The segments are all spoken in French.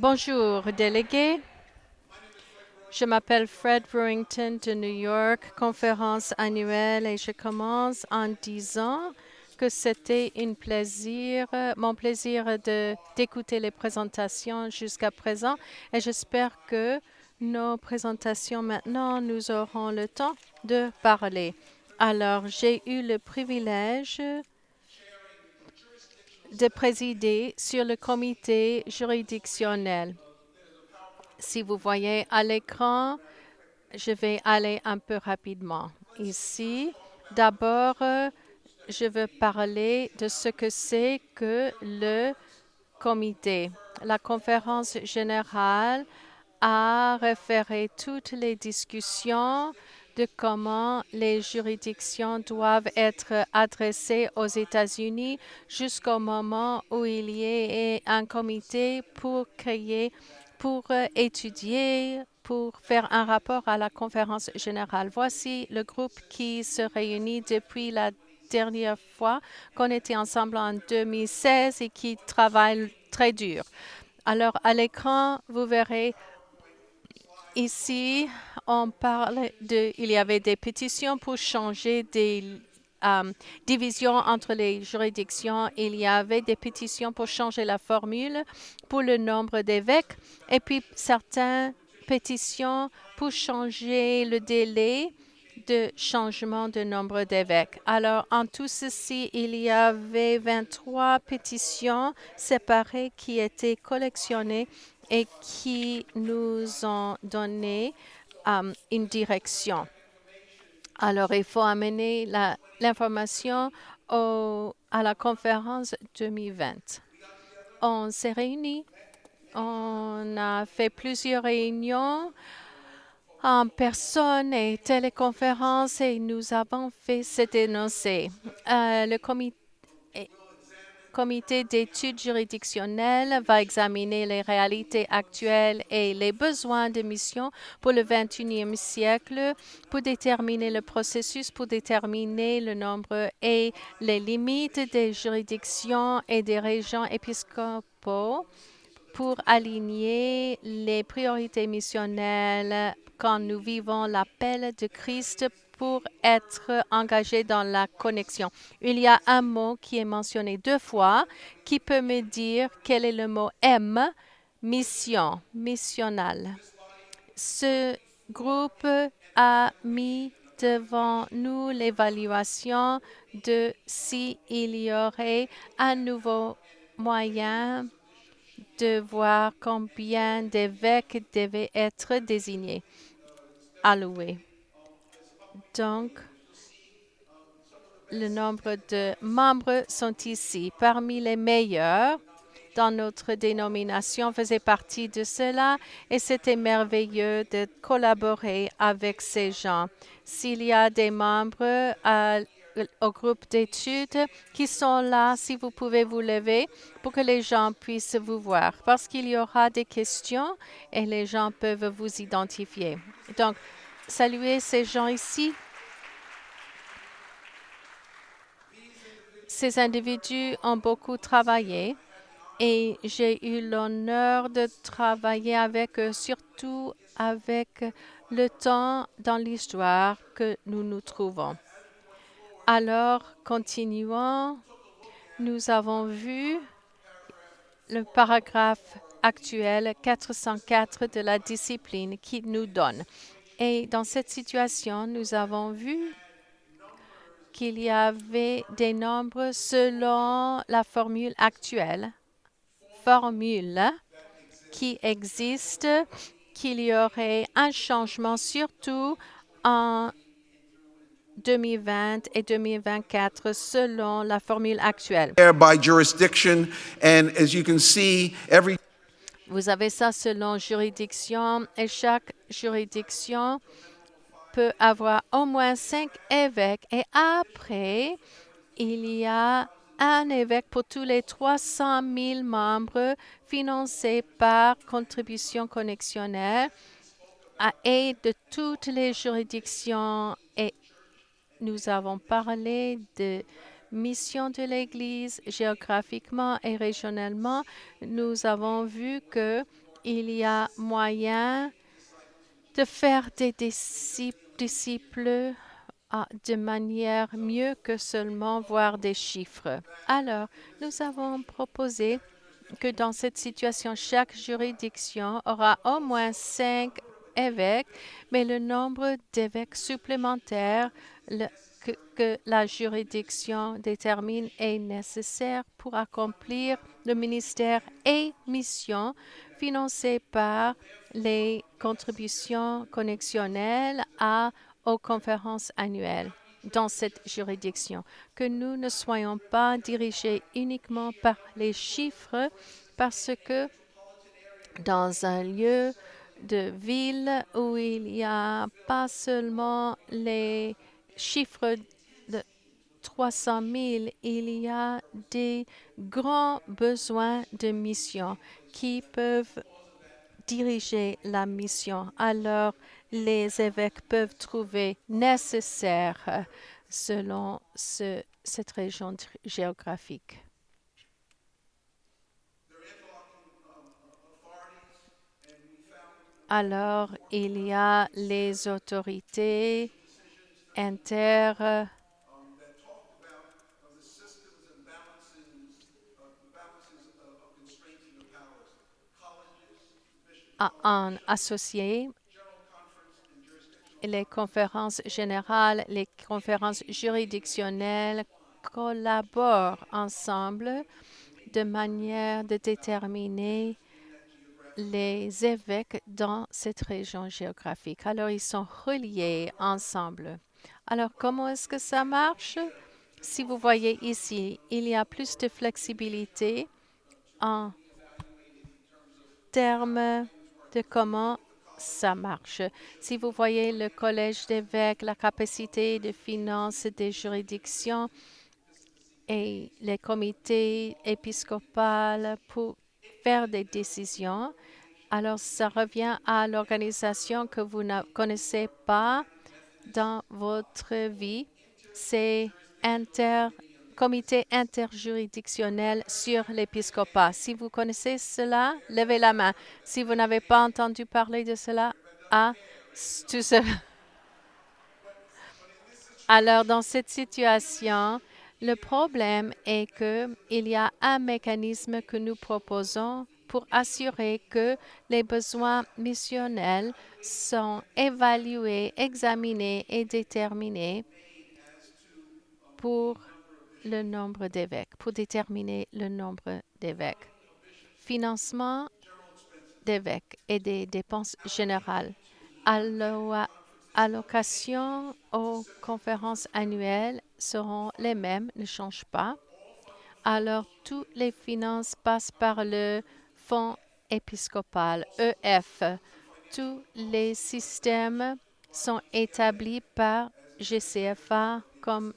Bonjour, délégués. Je m'appelle Fred Brewington de New York, conférence annuelle, et je commence en disant que c'était mon plaisir d'écouter les présentations jusqu'à présent et j'espère que nos présentations maintenant, nous aurons le temps de parler. Alors, j'ai eu le privilège de présider sur le comité juridictionnel. Si vous voyez à l'écran, je vais aller un peu rapidement. Ici, d'abord, je veux parler de ce que c'est que le comité. La conférence générale a référé toutes les discussions de comment les juridictions doivent être adressées aux États-Unis jusqu'au moment où il y ait un comité pour étudier, pour faire un rapport à la conférence générale. Voici le groupe qui se réunit depuis la dernière fois qu'on était ensemble en 2016 et qui travaille très dur. Alors, à l'écran, vous verrez ici, il y avait des pétitions pour changer des divisions entre les juridictions. Il y avait des pétitions pour changer la formule pour le nombre d'évêques et puis certaines pétitions pour changer le délai de changement de nombre d'évêques. Alors, en tout ceci, il y avait 23 pétitions séparées qui étaient collectionnées et qui nous ont donné une direction. Alors, il faut amener l'information à la conférence 2020. On s'est réunis, on a fait plusieurs réunions en personne et téléconférence et nous avons fait cet énoncé. Le comité d'études juridictionnelles va examiner les réalités actuelles et les besoins de mission pour le 21e siècle pour déterminer le processus, pour déterminer le nombre et les limites des juridictions et des régions épiscopaux pour aligner les priorités missionnelles quand nous vivons l'appel de Christ pour être engagés dans la connexion. Il y a un mot qui est mentionné 2 fois qui peut me dire quel est le mot M, mission, missionnal. Ce groupe a mis devant nous l'évaluation de s'il y aurait un nouveau moyen de voir combien d'évêques devaient être désignés, alloués. Donc, le nombre de membres sont ici. Parmi les meilleurs dans notre dénomination faisait partie de cela et c'était merveilleux de collaborer avec ces gens. S'il y a des membres au groupe d'études qui sont là, si vous pouvez vous lever pour que les gens puissent vous voir, parce qu'il y aura des questions et les gens peuvent vous identifier. Donc, saluez ces gens ici. Ces individus ont beaucoup travaillé et j'ai eu l'honneur de travailler avec eux, surtout avec le temps dans l'histoire que nous nous trouvons. Alors, continuons. Nous avons vu le paragraphe actuel 404 de la discipline qui nous donne. Et dans cette situation, nous avons vu qu'il y avait des nombres selon la formule actuelle, qui existe, qu'il y aurait un changement surtout en 2020 et 2024 selon la formule actuelle. By jurisdiction, and as you can see, Vous avez ça selon juridiction et chaque juridiction peut avoir au moins 5 évêques et après, il y a un évêque pour tous les 300 000 membres financés par contribution connexionnaire et de toutes les juridictions. Et nous avons parlé de mission de l'Église géographiquement et régionalement. Nous avons vu que il y a moyen de faire des disciples de manière mieux que seulement voir des chiffres. Alors, nous avons proposé que dans cette situation, chaque juridiction aura au moins 5 évêques, mais le nombre d'évêques supplémentaires que la juridiction détermine est nécessaire pour accomplir le ministère et mission financés par les contributions connexionnelles aux conférences annuelles dans cette juridiction, que nous ne soyons pas dirigés uniquement par les chiffres, parce que dans un lieu de ville où il n'y a pas seulement les chiffres de 300 000, il y a des grands besoins de mission qui peuvent diriger la mission. Alors, les évêques peuvent trouver nécessaire selon cette région géographique. Alors, il y a les autorités inter en associé les conférences générales, les conférences juridictionnelles collaborent ensemble de manière de déterminer les évêques dans cette région géographique. Alors, ils sont reliés ensemble. Alors, comment est-ce que ça marche? Si vous voyez ici, il y a plus de flexibilité en termes de comment ça marche. Si vous voyez le collège d'évêques, la capacité de finance des juridictions et les comités épiscopaux pour faire des décisions, alors ça revient à l'organisation que vous ne connaissez pas dans votre vie. C'est comité interjuridictionnel sur l'épiscopat. Si vous connaissez cela, levez la main. Si vous n'avez pas entendu parler de cela, tout cela. Alors, dans cette situation, le problème est qu'il y a un mécanisme que nous proposons pour assurer que les besoins missionnels sont évalués, examinés et déterminés pour le nombre d'évêques, pour déterminer le nombre d'évêques. Financement d'évêques et des dépenses générales. Allocations aux conférences annuelles seront les mêmes, ne changent pas. Alors, toutes les finances passent par le fonds épiscopal, EF. Tous les systèmes sont établis par GCFA comme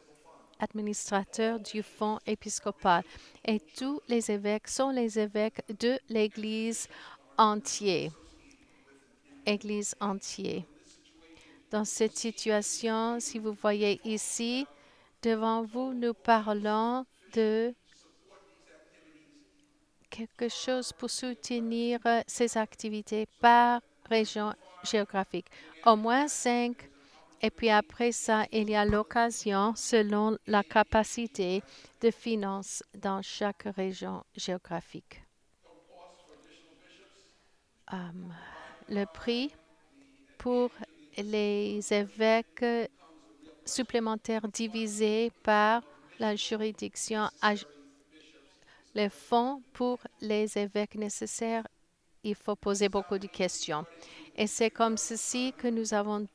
administrateur du fonds épiscopal. Et tous les évêques sont les évêques de l'Église entière. Église entière. Dans cette situation, si vous voyez ici, devant vous, nous parlons de quelque chose pour soutenir ces activités par région géographique. Au moins 5. Et puis après ça, il y a l'occasion selon la capacité de finance dans chaque région géographique. Le prix pour les évêques supplémentaires divisés par la juridiction, les fonds pour les évêques nécessaires, il faut poser beaucoup de questions. Et c'est comme ceci que nous avons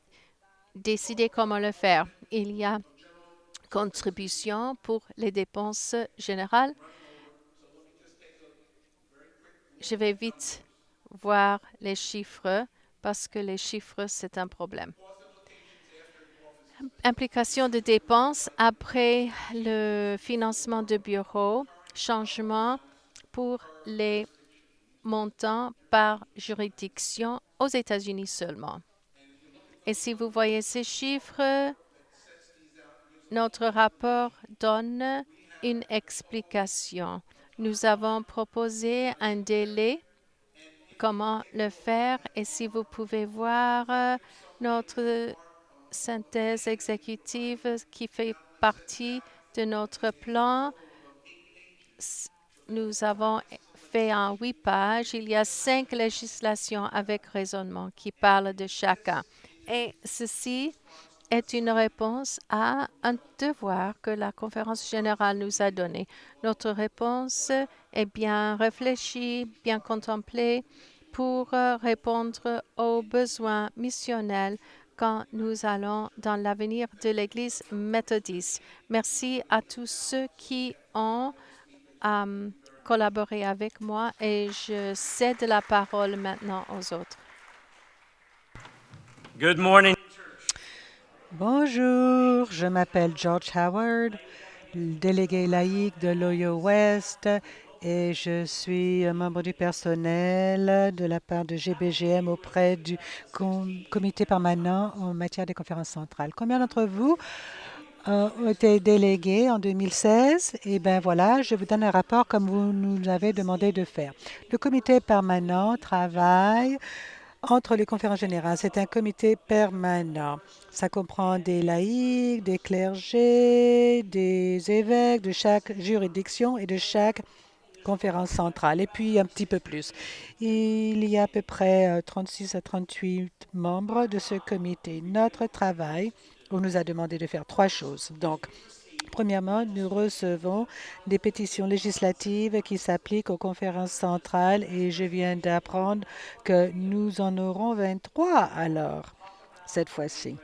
décidé comment le faire. Il y a contribution pour les dépenses générales. Je vais vite voir les chiffres parce que les chiffres, c'est un problème. Implication de dépenses après le financement de bureaux, changement pour les montants par juridiction aux États-Unis seulement. Et si vous voyez ces chiffres, notre rapport donne une explication. Nous avons proposé un délai comment le faire. Et si vous pouvez voir notre synthèse exécutive qui fait partie de notre plan, nous avons fait en 8 pages. Il y a 5 législations avec raisonnement qui parlent de chacun. Et ceci est une réponse à un devoir que la conférence générale nous a donné. Notre réponse est bien réfléchie, bien contemplée pour répondre aux besoins missionnels quand nous allons dans l'avenir de l'Église méthodiste. Merci à tous ceux qui ont collaboré avec moi et je cède la parole maintenant aux autres. Good morning. Bonjour, je m'appelle George Howard, délégué laïque de l'Ohio West et je suis un membre du personnel de la part de GBGM auprès du comité permanent en matière des conférences centrales. Combien d'entre vous ont été délégués en 2016? Eh bien voilà, je vous donne un rapport comme vous nous avez demandé de faire. Le comité permanent travaille entre les conférences générales. C'est un comité permanent. Ça comprend des laïcs, des clergés, des évêques de chaque juridiction et de chaque conférence centrale, et puis un petit peu plus. Il y a à peu près 36 à 38 membres de ce comité. Notre travail, on nous a demandé de faire 3 choses. Donc, premièrement, nous recevons des pétitions législatives qui s'appliquent aux conférences centrales et je viens d'apprendre que nous en aurons 23 alors, cette fois-ci.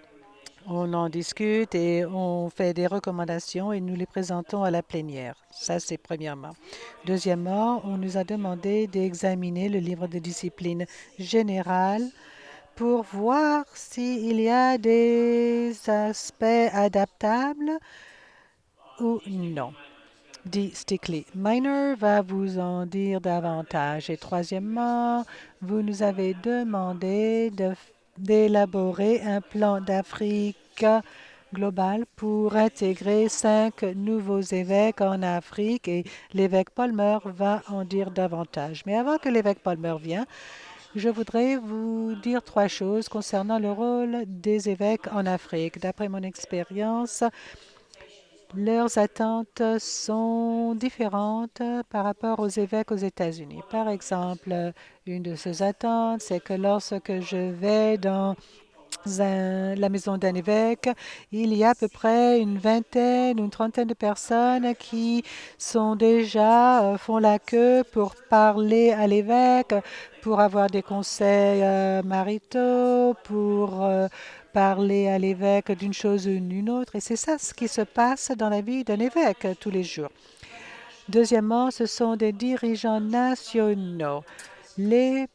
On en discute et on fait des recommandations et nous les présentons à la plénière. Ça, c'est premièrement. Deuxièmement, on nous a demandé d'examiner le livre de discipline générale pour voir s'il y a des aspects adaptables ou non, dit Stickley. Minor va vous en dire davantage. Et troisièmement, vous nous avez demandé d'élaborer un plan d'Afrique global pour intégrer 5 nouveaux évêques en Afrique et l'évêque Palmer va en dire davantage. Mais avant que l'évêque Palmer vienne, je voudrais vous dire 3 choses concernant le rôle des évêques en Afrique. D'après mon expérience, leurs attentes sont différentes par rapport aux évêques aux États-Unis. Par exemple, une de ces attentes, c'est que lorsque je vais dans la maison d'un évêque, il y a à peu près une vingtaine ou une trentaine de personnes qui sont déjà, font la queue pour parler à l'évêque, pour avoir des conseils maritaux, pour parler à l'évêque d'une chose ou d'une autre. Et c'est ça ce qui se passe dans la vie d'un évêque tous les jours. Deuxièmement, ce sont des dirigeants nationaux. Les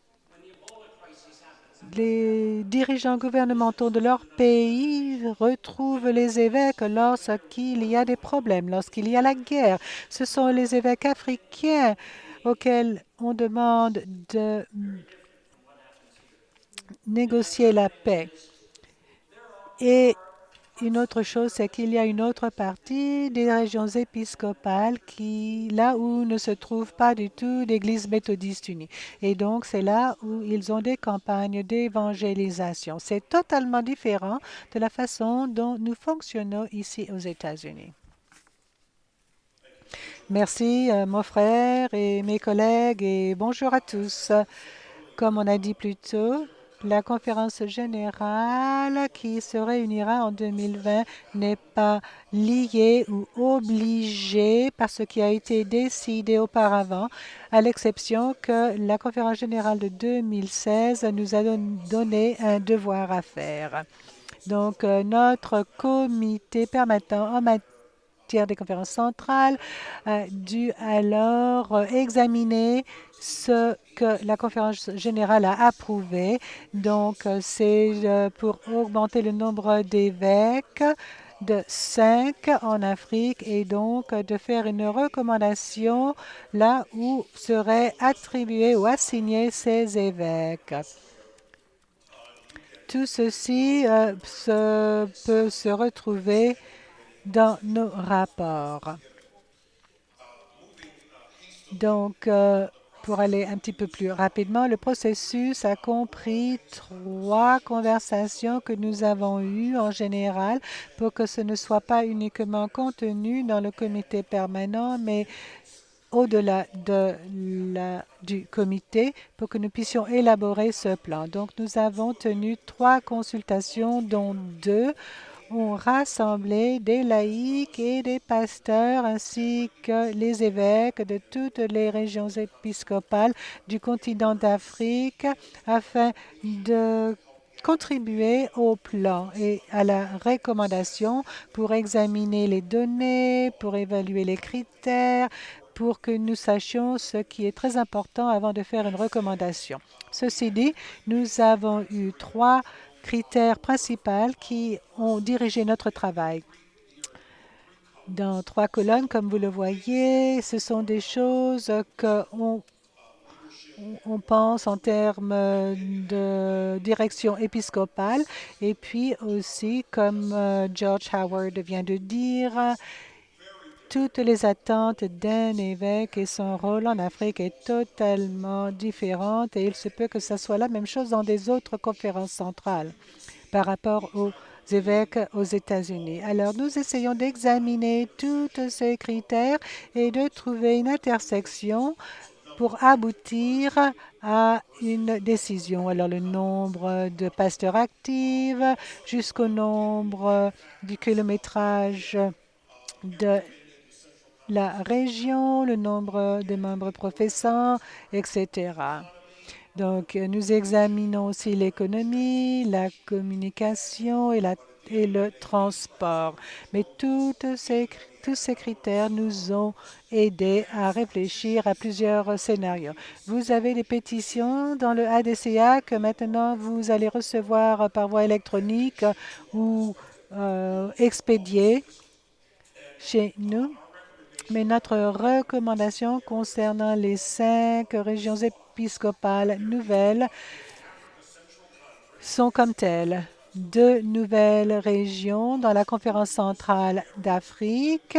dirigeants gouvernementaux de leur pays retrouvent les évêques lorsqu'il y a des problèmes, lorsqu'il y a la guerre. Ce sont les évêques africains auxquels on demande de négocier la paix. Et une autre chose, c'est qu'il y a une autre partie des régions épiscopales là où ne se trouve pas du tout d'Église méthodiste unie. Et donc, c'est là où ils ont des campagnes d'évangélisation. C'est totalement différent de la façon dont nous fonctionnons ici aux États-Unis. Merci, mon frère et mes collègues, et bonjour à tous. Comme on a dit plus tôt, la conférence générale qui se réunira en 2020 n'est pas liée ou obligée par ce qui a été décidé auparavant, à l'exception que la conférence générale de 2016 nous a donné un devoir à faire. Donc, notre comité permanent en matière des conférences centrales a dû alors examiner ce que la conférence générale a approuvé. Donc, c'est pour augmenter le nombre d'évêques de 5 en Afrique et donc de faire une recommandation là où seraient attribués ou assignés ces évêques. Tout ceci peut se retrouver dans nos rapports. Donc, Pour aller un petit peu plus rapidement, le processus a compris 3 conversations que nous avons eues en général pour que ce ne soit pas uniquement contenu dans le comité permanent, mais au-delà du comité pour que nous puissions élaborer ce plan. Donc, nous avons tenu 3 consultations, dont 2 ont rassemblé des laïcs et des pasteurs ainsi que les évêques de toutes les régions épiscopales du continent d'Afrique afin de contribuer au plan et à la recommandation pour examiner les données, pour évaluer les critères, pour que nous sachions ce qui est très important avant de faire une recommandation. Ceci dit, nous avons eu 3 critères principaux qui ont dirigé notre travail. Dans 3 colonnes, comme vous le voyez, ce sont des choses qu'on pense en termes de direction épiscopale et puis aussi, comme George Howard vient de dire, toutes les attentes d'un évêque et son rôle en Afrique est totalement différente et il se peut que ce soit la même chose dans des autres conférences centrales par rapport aux évêques aux États-Unis. Alors, nous essayons d'examiner tous ces critères et de trouver une intersection pour aboutir à une décision. Alors, le nombre de pasteurs actifs jusqu'au nombre du kilométrage de la région, le nombre de membres professants, etc. Donc, nous examinons aussi l'économie, la communication et le transport. Mais tous ces critères nous ont aidés à réfléchir à plusieurs scénarios. Vous avez des pétitions dans le ADCA que maintenant vous allez recevoir par voie électronique ou expédier chez nous. Mais notre recommandation concernant les 5 régions épiscopales nouvelles sont comme telles. 2 nouvelles régions dans la conférence centrale d'Afrique.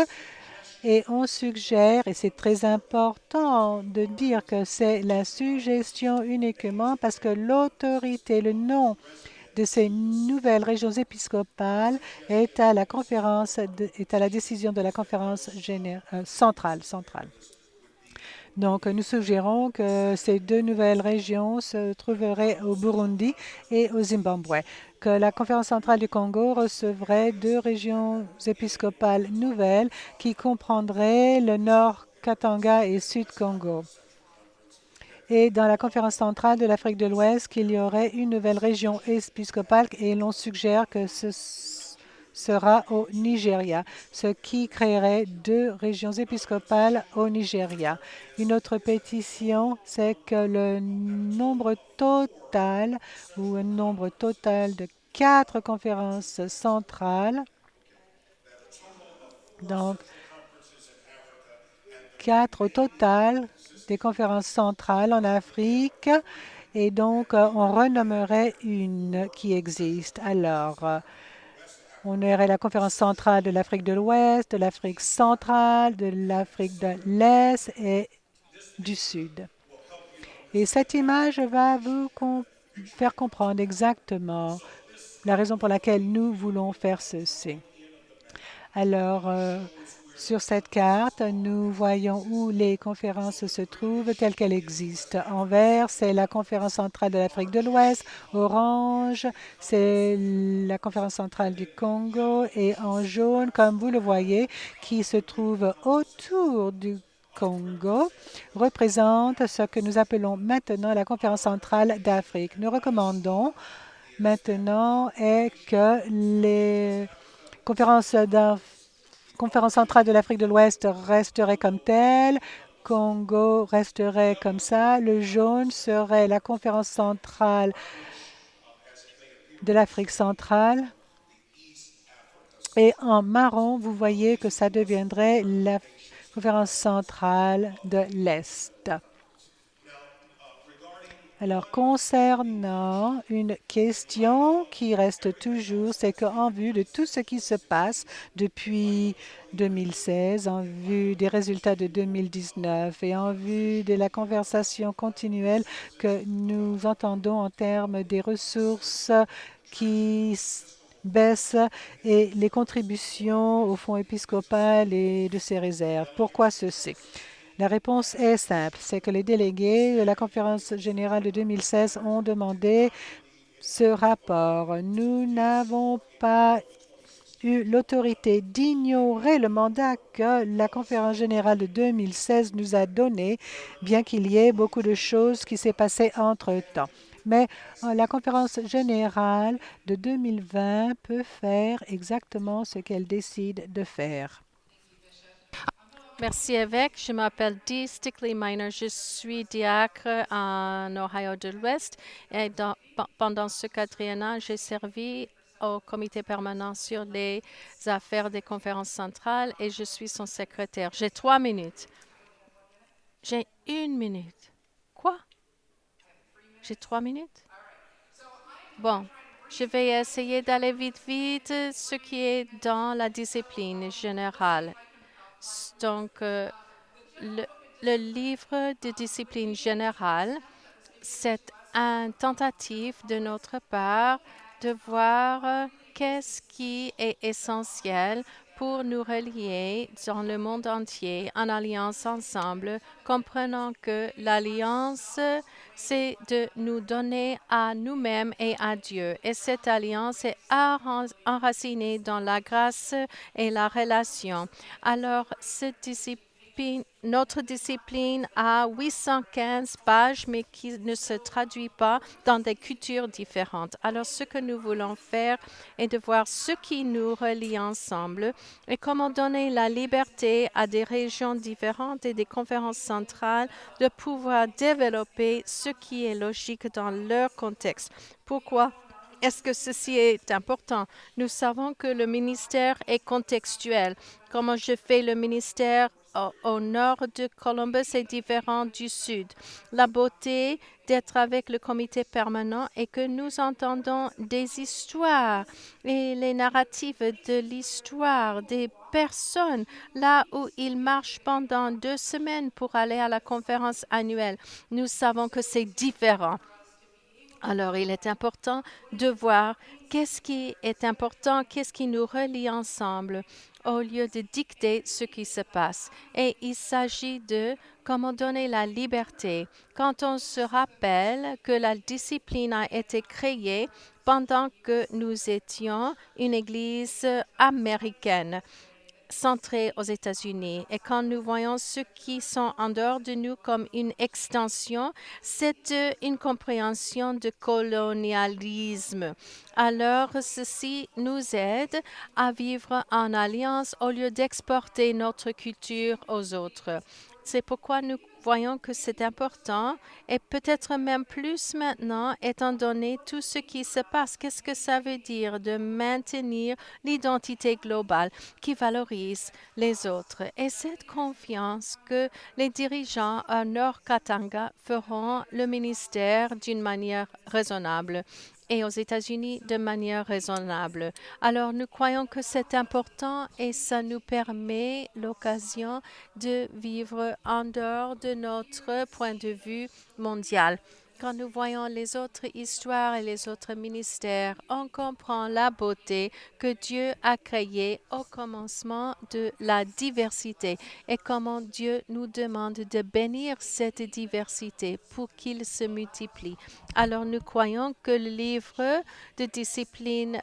Et on suggère, et c'est très important de dire que c'est la suggestion uniquement parce que l'autorité, le nom de ces nouvelles régions épiscopales est à la décision de la conférence centrale. Donc, nous suggérons que ces 2 nouvelles régions se trouveraient au Burundi et au Zimbabwe, que la conférence centrale du Congo recevrait 2 régions épiscopales nouvelles qui comprendraient le Nord Katanga et Sud Congo. Et dans la conférence centrale de l'Afrique de l'Ouest, qu'il y aurait une nouvelle région épiscopale et l'on suggère que ce sera au Nigeria, ce qui créerait 2 régions épiscopales au Nigeria. Une autre pétition, c'est que le nombre total ou un nombre total de 4 conférences centrales, donc 4 au total des conférences centrales en Afrique, et donc on renommerait une qui existe. Alors, on aurait la conférence centrale de l'Afrique de l'Ouest, de l'Afrique centrale, de l'Afrique de l'Est et du Sud. Et cette image va vous faire comprendre exactement la raison pour laquelle nous voulons faire ceci. Alors, sur cette carte, nous voyons où les conférences se trouvent telles qu'elles existent. En vert, c'est la conférence centrale de l'Afrique de l'Ouest. Orange, c'est la conférence centrale du Congo. Et en jaune, comme vous le voyez, qui se trouve autour du Congo, représente ce que nous appelons maintenant la conférence centrale d'Afrique. Nous recommandons maintenant est que les conférences centrale de l'Afrique de l'Ouest resterait comme telle. Congo resterait comme ça. Le jaune serait la conférence centrale de l'Afrique centrale. Et en marron, vous voyez que ça deviendrait la conférence centrale de l'Est. Alors, concernant une question qui reste toujours, c'est qu'en vue de tout ce qui se passe depuis 2016, en vue des résultats de 2019 et en vue de la conversation continuelle que nous entendons en termes des ressources qui baissent et les contributions au fonds épiscopal et de ses réserves. Pourquoi ceci? La réponse est simple, c'est que les délégués de la conférence générale de 2016 ont demandé ce rapport. Nous n'avons pas eu l'autorité d'ignorer le mandat que la conférence générale de 2016 nous a donné, bien qu'il y ait beaucoup de choses qui s'est passé entre-temps. Mais la conférence générale de 2020 peut faire exactement ce qu'elle décide de faire. Merci, évêque. Je m'appelle Dee Stickley Miner. Je suis diacre en Ohio de l'Ouest. Et pendant ce quatriennat, j'ai servi au comité permanent sur les affaires des conférences centrales et je suis son secrétaire. J'ai 3 minutes. J'ai 1 minute. Quoi? J'ai 3 minutes? Bon, je vais essayer d'aller vite, vite, ce qui est dans la discipline générale. Donc, le, le livre de discipline générale, c'est une tentative de notre part de voir qu'est-ce qui est essentiel pour nous relier dans le monde entier en alliance ensemble, comprenant que l'alliance, c'est de nous donner à nous-mêmes et à Dieu. Et cette alliance est enracinée dans la grâce et la relation. Alors, notre discipline a 815 pages, mais qui ne se traduit pas dans des cultures différentes. Alors, ce que nous voulons faire est de voir ce qui nous relie ensemble et comment donner la liberté à des régions différentes et des conférences centrales de pouvoir développer ce qui est logique dans leur contexte. Pourquoi? Est-ce que ceci est important? Nous savons que le ministère est contextuel. Comment je fais le ministère au nord de Columbus est différent du sud. La beauté d'être avec le comité permanent est que nous entendons des histoires et les narratives de l'histoire des personnes là où ils marchent pendant 2 semaines pour aller à la conférence annuelle. Nous savons que c'est différent. Alors, il est important de voir qu'est-ce qui est important, qu'est-ce qui nous relie ensemble, au lieu de dicter ce qui se passe. Et il s'agit de comment donner la liberté. Quand on se rappelle que la discipline a été créée pendant que nous étions une Église américaine centrés aux États-Unis. Et quand nous voyons ceux qui sont en dehors de nous comme une extension, c'est une compréhension de colonialisme. Alors, ceci nous aide à vivre en alliance au lieu d'exporter notre culture aux autres. C'est pourquoi nous voyons que c'est important et peut-être même plus maintenant, étant donné tout ce qui se passe. Qu'est-ce que ça veut dire de maintenir l'identité globale qui valorise les autres? Et cette confiance que les dirigeants à Nord Katanga feront le ministère d'une manière raisonnable et aux États-Unis de manière raisonnable. Alors, nous croyons que c'est important et ça nous permet l'occasion de vivre en dehors de notre point de vue mondial. Quand nous voyons les autres histoires et les autres ministères, on comprend la beauté que Dieu a créée au commencement de la diversité et comment Dieu nous demande de bénir cette diversité pour qu'il se multiplie. Alors nous croyons que le livre de discipline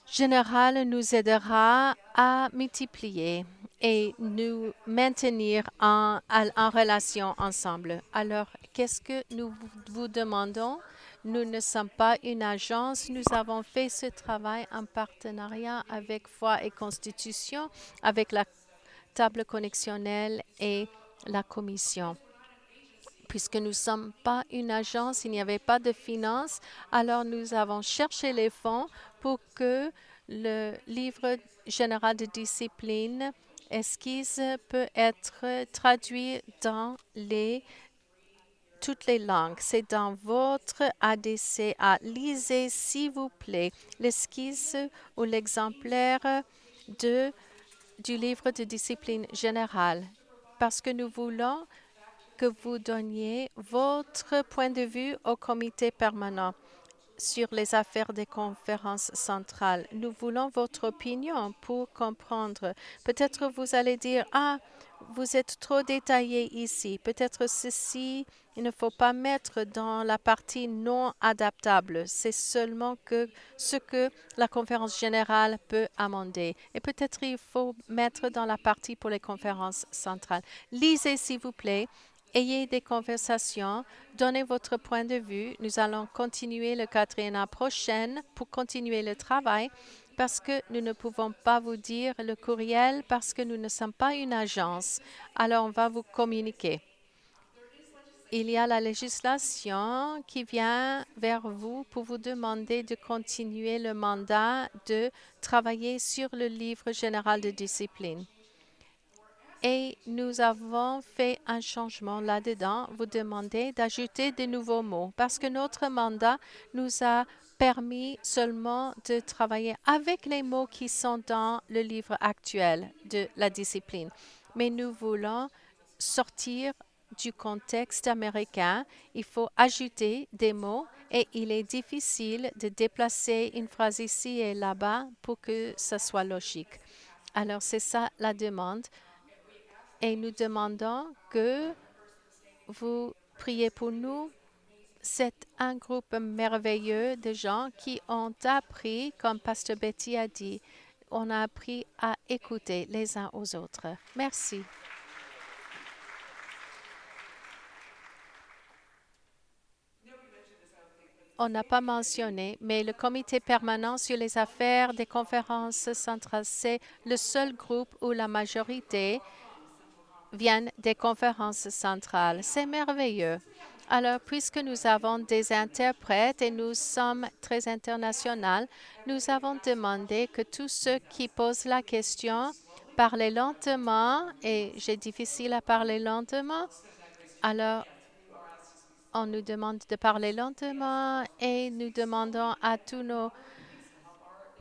générale nous aidera à multiplier et nous maintenir en relation ensemble. Alors, qu'est-ce que nous vous demandons? Nous ne sommes pas une agence. Nous avons fait ce travail en partenariat avec Foi et Constitution, avec la table connexionnelle et la commission. Puisque nous ne sommes pas une agence, il n'y avait pas de finances, alors nous avons cherché les fonds pour que le livre général de discipline esquisse peut être traduit dans les toutes les langues. C'est dans votre ADCA. Lisez, s'il vous plaît, l'esquisse ou l'exemplaire du livre de discipline générale, parce que nous voulons que vous donniez votre point de vue au comité permanent sur les affaires des conférences centrales. Nous voulons votre opinion pour comprendre. Peut-être vous allez dire, ah, vous êtes trop détaillé ici. Peut-être ceci, il ne faut pas mettre dans la partie non adaptable. C'est seulement que ce que la conférence générale peut amender. Et peut-être il faut mettre dans la partie pour les conférences centrales. Lisez, s'il vous plaît. Ayez des conversations, donnez votre point de vue. Nous allons continuer le quatrième prochaine pour continuer le travail parce que nous ne pouvons pas vous dire le courriel parce que nous ne sommes pas une agence. Alors, on va vous communiquer. Il y a la législation qui vient vers vous pour vous demander de continuer le mandat de travailler sur le livre général de discipline. Et nous avons fait un changement là-dedans. Vous demandez d'ajouter de nouveaux mots parce que notre mandat nous a permis seulement de travailler avec les mots qui sont dans le livre actuel de la discipline. Mais nous voulons sortir du contexte américain. Il faut ajouter des mots et il est difficile de déplacer une phrase ici et là-bas pour que ça soit logique. Alors, c'est ça la demande. Et nous demandons que vous priez pour nous. C'est un groupe merveilleux de gens qui ont appris, comme Pasteur Betty a dit, on a appris à écouter les uns aux autres. Merci. On n'a pas mentionné, mais le comité permanent sur les affaires des conférences centrales, c'est le seul groupe où la majorité viennent des conférences centrales. C'est merveilleux. Alors, puisque nous avons des interprètes et nous sommes très internationaux, nous avons demandé que tous ceux qui posent la question parlent lentement et j'ai difficile à parler lentement. Alors, on nous demande de parler lentement et nous demandons à tous nos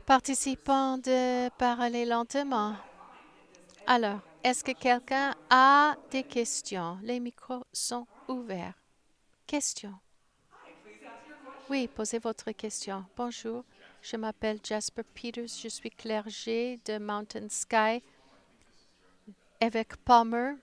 participants de parler lentement. Alors, est-ce que quelqu'un a des questions? Les micros sont ouverts. Questions? Oui, posez votre question. Bonjour, je m'appelle Jasper Peters, je suis clergé de Mountain Sky. Avec Palmer,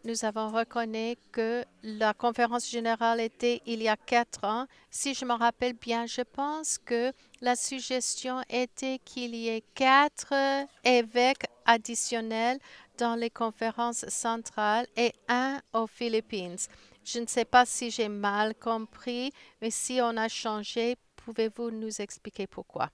nous avons reconnu que la conférence générale était il y a 4 ans. Si je me rappelle bien, je pense que la suggestion était qu'il y ait 4 évêques additionnels dans les conférences centrales et un aux Philippines. Je ne sais pas si j'ai mal compris, mais si on a changé, pouvez-vous nous expliquer pourquoi?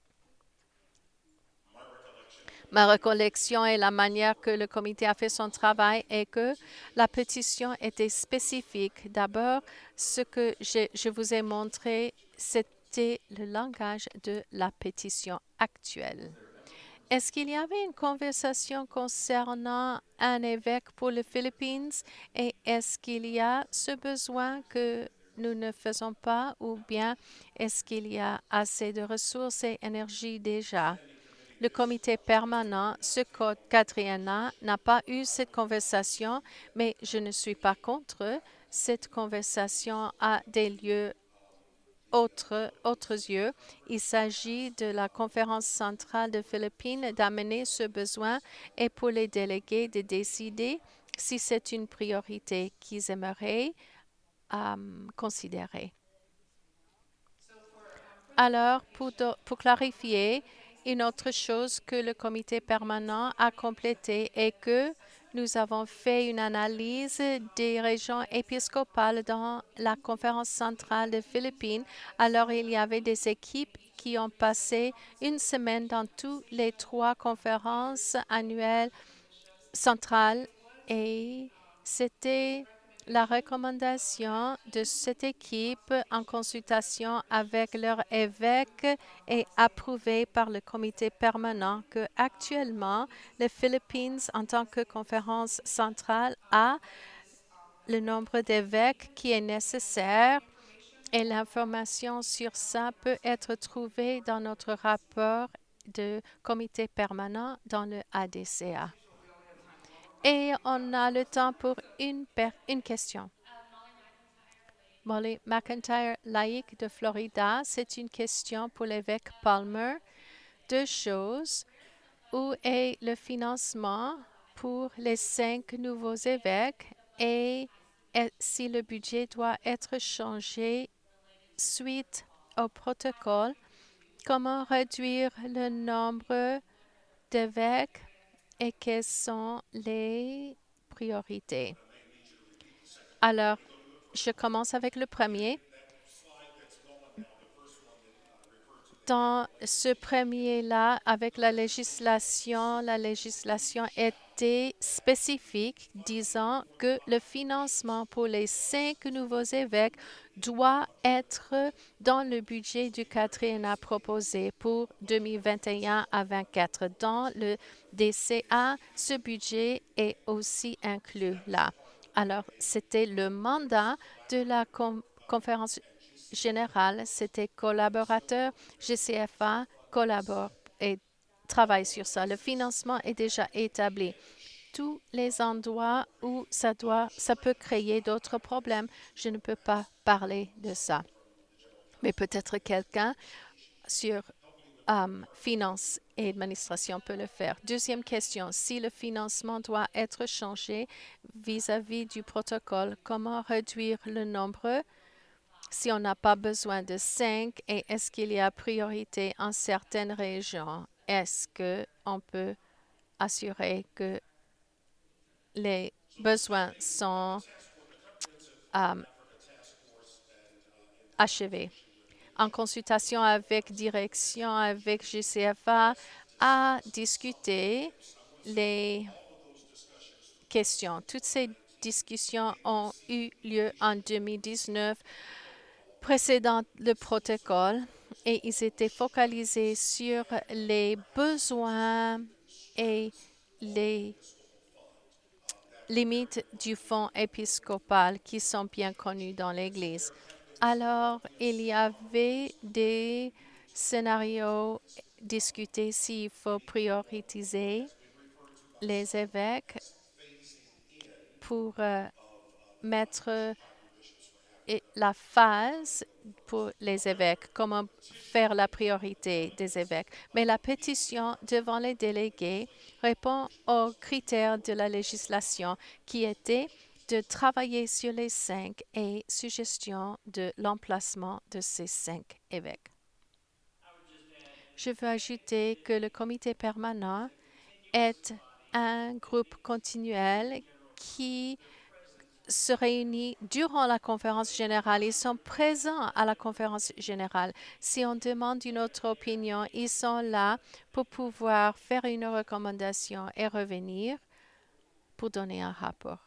Ma recollection et la manière que le comité a fait son travail est que la pétition était spécifique. D'abord, ce que je vous ai montré, c'était le langage de la pétition actuelle. Est-ce qu'il y avait une conversation concernant un évêque pour les Philippines et est-ce qu'il y a ce besoin que nous ne faisons pas ou bien est-ce qu'il y a assez de ressources et énergie déjà? Le comité permanent, ce quatriennat, n'a pas eu cette conversation, mais je ne suis pas contre. Cette conversation a des lieux autres yeux. Il s'agit de la conférence centrale des Philippines d'amener ce besoin et pour les délégués de décider si c'est une priorité qu'ils aimeraient considérer. Alors, pour clarifier, une autre chose que le comité permanent a complété est que nous avons fait une analyse des régions épiscopales dans la conférence centrale des Philippines. Alors, il y avait des équipes qui ont passé une semaine dans toutes les 3 conférences annuelles centrales et c'était la recommandation de cette équipe en consultation avec leur évêque est approuvée par le comité permanent que actuellement les Philippines en tant que conférence centrale a le nombre d'évêques qui est nécessaire et l'information sur ça peut être trouvée dans notre rapport de comité permanent dans le ADCA. Et on a le temps pour une question. Molly McIntyre, laïque de Florida, c'est une question pour l'évêque Palmer. Deux choses. Où est le financement pour les 5 nouveaux évêques et si le budget doit être changé suite au protocole? Comment réduire le nombre d'évêques et quelles sont les priorités? Alors, je commence avec le premier. Dans ce premier-là, avec la législation était spécifique, disant que le financement pour les 5 nouveaux évêques doit être dans le budget du quatriennat proposé pour 2021 à 2024. Dans le DCA, ce budget est aussi inclus là. Alors, c'était le mandat de la conférence générale, c'était collaborateur, GCFA collabore et travaille sur ça. Le financement est déjà établi. Tous les endroits où ça peut créer d'autres problèmes, je ne peux pas parler de ça. Mais peut-être quelqu'un sur finance et administration peut le faire. Deuxième question, si le financement doit être changé vis-à-vis du protocole, comment réduire le nombre si on n'a pas besoin de 5 et est-ce qu'il y a priorité en certaines régions? Est-ce qu'on peut assurer que les besoins sont achevés? En consultation avec direction, avec GCFA, à discuter les questions. Toutes ces discussions ont eu lieu en 2019 précédant le protocole et ils étaient focalisés sur les besoins et les limites du fonds épiscopal qui sont bien connus dans l'Église. Alors, il y avait des scénarios discutés s'il faut prioriser les évêques pour mettre et la phase pour les évêques, comment faire la priorité des évêques. Mais la pétition devant les délégués répond aux critères de la législation qui était de travailler sur les 5 et suggestion de l'emplacement de ces 5 évêques. Je veux ajouter que le comité permanent est un groupe continuel qui se réunit durant la conférence générale. Ils sont présents à la conférence générale. Si on demande une autre opinion, ils sont là pour pouvoir faire une recommandation et revenir pour donner un rapport.